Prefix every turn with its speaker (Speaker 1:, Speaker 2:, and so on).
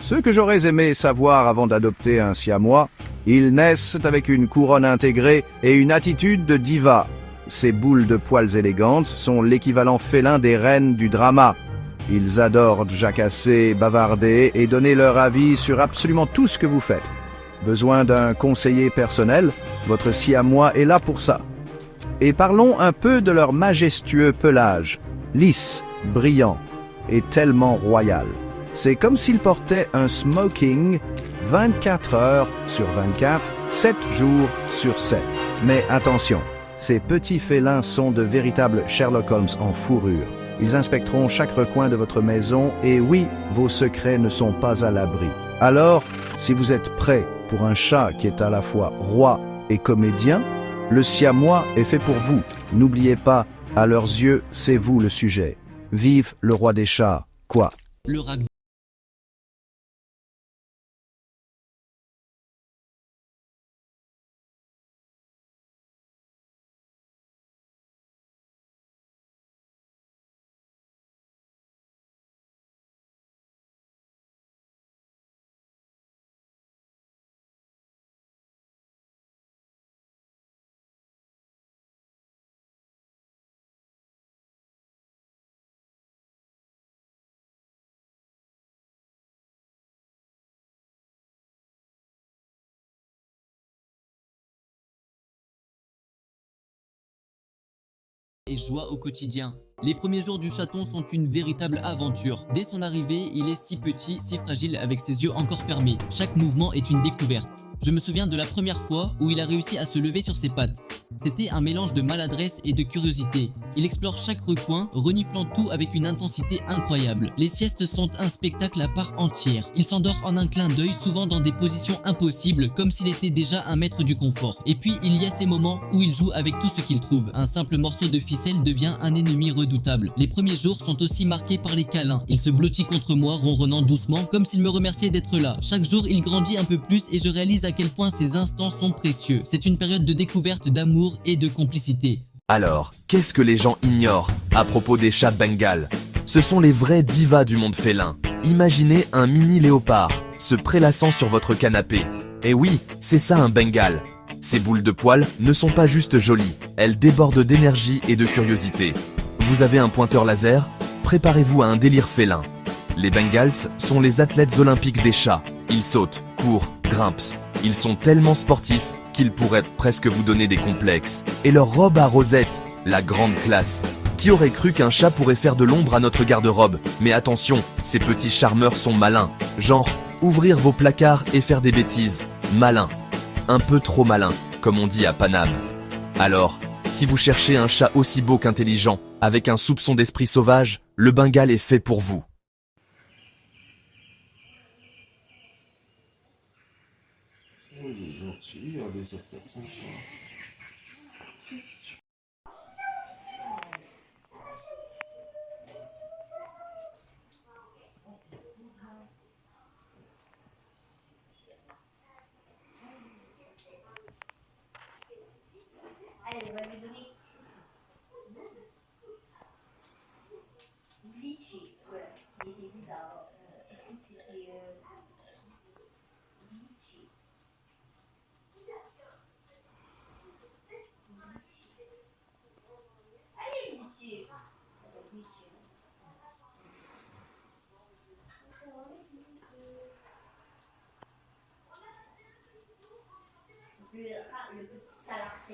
Speaker 1: Ce que j'aurais aimé savoir avant d'adopter un siamois, ils naissent avec une couronne intégrée et une attitude de diva. Ces boules de poils élégantes sont l'équivalent félin des reines du drama. Ils adorent jacasser, bavarder et donner leur avis sur absolument tout ce que vous faites. Besoin d'un conseiller personnel? Votre siamois est là pour ça. Et parlons un peu de leur majestueux pelage, lisse, brillant et tellement royal. C'est comme s'ils portaient un smoking 24 heures sur 24, 7 jours sur 7. Mais attention, ces petits félins sont de véritables Sherlock Holmes en fourrure. Ils inspecteront chaque recoin de votre maison et oui, vos secrets ne sont pas à l'abri. Alors, si vous êtes prêt pour un chat qui est à la fois roi et comédien, le siamois est fait pour vous. N'oubliez pas, à leurs yeux, c'est vous le sujet. Vive le roi des chats, quoi.
Speaker 2: Le rag et joie au quotidien. Les premiers jours du chaton sont une véritable aventure. Dès son arrivée, il est si petit, si fragile avec ses yeux encore fermés. Chaque mouvement est une découverte. Je me souviens de la première fois où il a réussi à se lever sur ses pattes. C'était un mélange de maladresse et de curiosité. Il explore chaque recoin, reniflant tout avec une intensité incroyable. Les siestes sont un spectacle à part entière. Il s'endort en un clin d'œil, souvent dans des positions impossibles, comme s'il était déjà un maître du confort. Et puis il y a ces moments où il joue avec tout ce qu'il trouve. Un simple morceau de ficelle devient un ennemi redoutable. Les premiers jours sont aussi marqués par les câlins. Il se blottit contre moi, ronronnant doucement, comme s'il me remerciait d'être là. Chaque jour, il grandit un peu plus et je réalise à quel point ces instants sont précieux. C'est une période de découverte, d'amour et de complicité.
Speaker 3: Alors, qu'est-ce que les gens ignorent à propos des chats bengales? Ce sont les vrais divas du monde félin. Imaginez un mini léopard se prélassant sur votre canapé. Et oui, c'est ça un bengale. Ces boules de poils ne sont pas juste jolies, elles débordent d'énergie et de curiosité. Vous avez un pointeur laser? Préparez-vous à un délire félin. Les bengales sont les athlètes olympiques des chats. Ils sautent, courent, grimpent. Ils sont tellement sportifs qu'ils pourraient presque vous donner des complexes. Et leur robe à rosette, la grande classe. Qui aurait cru qu'un chat pourrait faire de l'ombre à notre garde-robe? Mais attention, ces petits charmeurs sont malins. Genre, ouvrir vos placards et faire des bêtises. Malin. Un peu trop malin, comme on dit à Paname. Alors, si vous cherchez un chat aussi beau qu'intelligent, avec un soupçon d'esprit sauvage, le Bengale est fait pour vous.
Speaker 4: Il est gentil, il a des attentions.
Speaker 5: Allez, on va lui donner glitchy. Voilà, il était bizarre. Écoute, c'était glitchy. Allez, glitchy. Glitchy. Le petit salade.